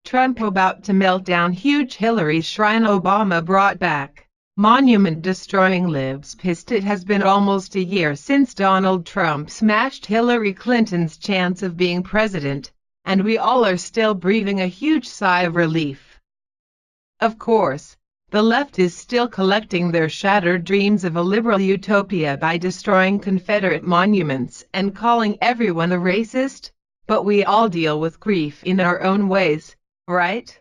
Trump about to melt down huge Hillary shrine Obama brought back. Monument destroying Libs pissed. It has been almost a year since Donald Trump smashed Hillary Clinton's chance of being president, and we all are still breathing a huge sigh of relief. Of course, the left is still collecting their shattered dreams of a liberal utopia by destroying Confederate monuments and calling everyone a racist, but we all deal with grief in our own ways, right?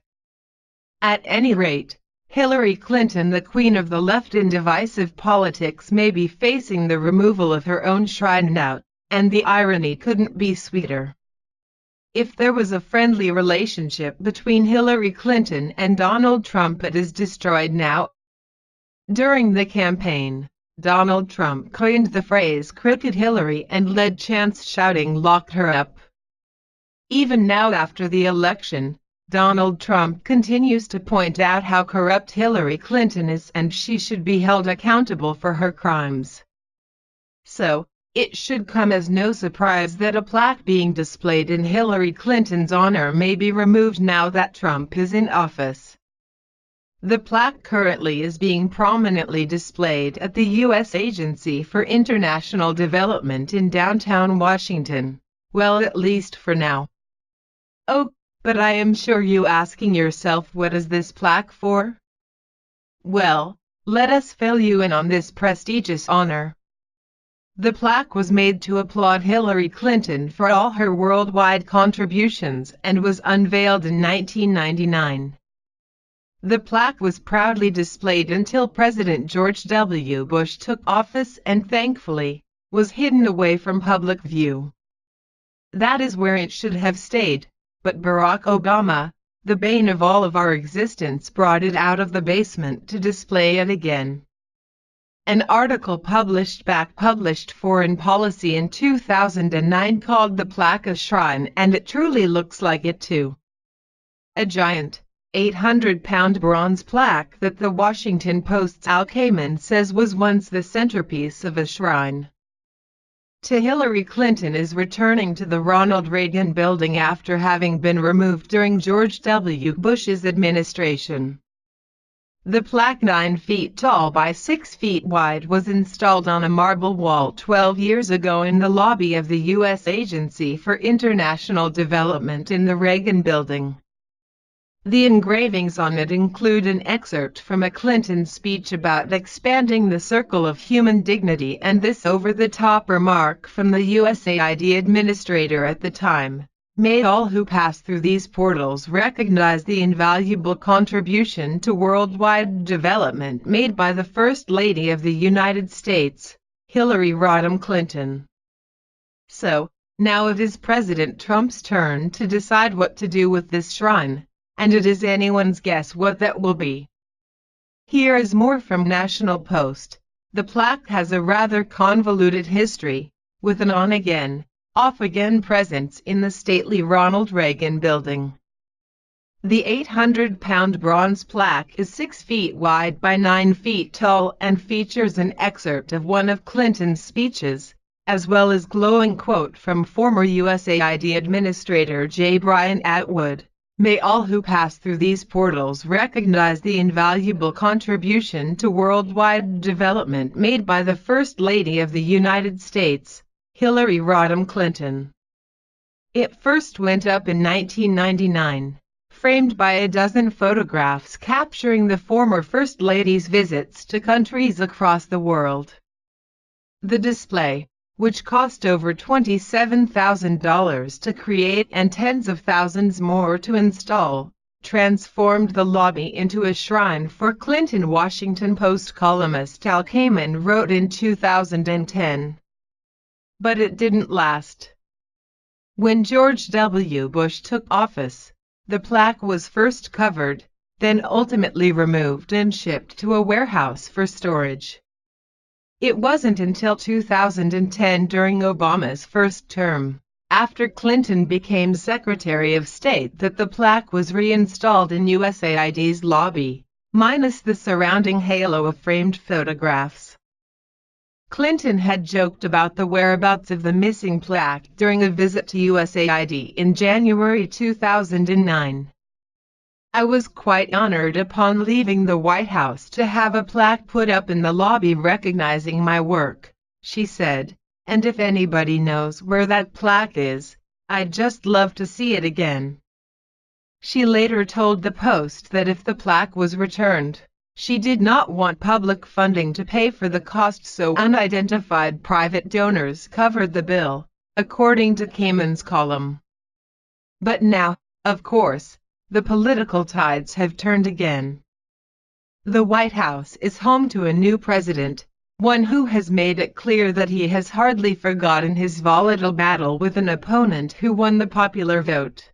At any rate, Hillary Clinton, the queen of the left in divisive politics, may be facing the removal of her own shrine now, and the irony couldn't be sweeter. If there was a friendly relationship between Hillary Clinton and Donald Trump, it is destroyed now. During the campaign, Donald Trump coined the phrase "Crooked Hillary" and led chants shouting "Lock her up." Even now, after the election, Donald Trump continues to point out how corrupt Hillary Clinton is and she should be held accountable for her crimes. So, it should come as no surprise that a plaque being displayed in Hillary Clinton's honor may be removed now that Trump is in office. The plaque currently is being prominently displayed at the U.S. Agency for International Development in downtown Washington, well, at least for now. Oh, but I am sure you asking yourself, what is this plaque for? Well, let us fill you in on this prestigious honor. The plaque was made to applaud Hillary Clinton for all her worldwide contributions and was unveiled in 1999. The plaque was proudly displayed until President George W. Bush took office and, thankfully, was hidden away from public view. That is where it should have stayed. But Barack Obama, the bane of all of our existence, brought it out of the basement to display it again. An article published Foreign Policy in 2009 called the plaque a shrine, and it truly looks like it too. A giant, 800-pound bronze plaque that the Washington Post's Al Kamen says was once the centerpiece of a shrine to Hillary Clinton is returning to the Ronald Reagan Building after having been removed during George W. Bush's administration. The plaque, 9 feet tall by 6 feet wide, was installed on a marble wall 12 years ago in the lobby of the U.S. Agency for International Development in the Reagan Building. The engravings on it include an excerpt from a Clinton speech about expanding the circle of human dignity and this over-the-top remark from the USAID administrator at the time: "May all who pass through these portals recognize the invaluable contribution to worldwide development made by the First Lady of the United States, Hillary Rodham Clinton." So, now it is President Trump's turn to decide what to do with this shrine, and it is anyone's guess what that will be. Here is more from National Post. The plaque has a rather convoluted history, with an on-again, off-again presence in the stately Ronald Reagan Building. The 800-pound bronze plaque is 6 feet wide by 9 feet tall and features an excerpt of one of Clinton's speeches, as well as glowing quote from former USAID Administrator J. Bryant Atwood: "May all who pass through these portals recognize the invaluable contribution to worldwide development made by the First Lady of the United States, Hillary Rodham Clinton." It first went up in 1999, framed by a dozen photographs capturing the former First Lady's visits to countries across the world. The display, which cost over $27,000 to create and tens of thousands more to install, transformed the lobby into a shrine for Clinton. Washington Post columnist Al Kamen wrote in 2010. But it didn't last. When George W. Bush took office, the plaque was first covered, then ultimately removed and shipped to a warehouse for storage. It wasn't until 2010, during Obama's first term, after Clinton became Secretary of State, that the plaque was reinstalled in USAID's lobby, minus the surrounding halo of framed photographs. Clinton had joked about the whereabouts of the missing plaque during a visit to USAID in January 2009. I was quite honored upon leaving the White House to have a plaque put up in the lobby recognizing my work, she said, and if anybody knows where that plaque is, I'd just love to see it again. She later told the Post that if the plaque was returned, she did not want public funding to pay for the cost, so unidentified private donors covered the bill, according to Kamen's column. But now, of course, the political tides have turned again. The White House is home to a new president, one who has made it clear that he has hardly forgotten his volatile battle with an opponent who won the popular vote.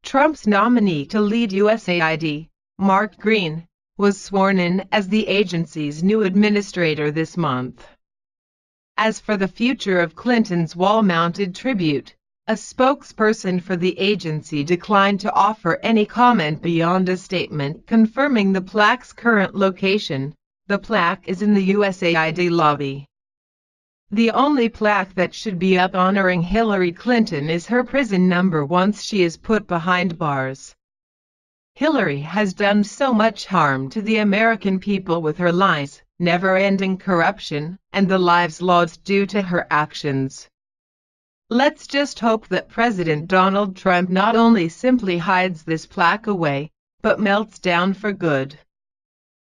Trump's nominee to lead USAID, Mark Green, was sworn in as the agency's new administrator this month. As for the future of Clinton's wall-mounted tribute, a spokesperson for the agency declined to offer any comment beyond a statement confirming the plaque's current location. The plaque is in the USAID lobby. The only plaque that should be up honoring Hillary Clinton is her prison number once she is put behind bars. Hillary has done so much harm to the American people with her lies, never-ending corruption, and the lives lost due to her actions. Let's just hope that President Donald Trump not only simply hides this plaque away, but melts down for good.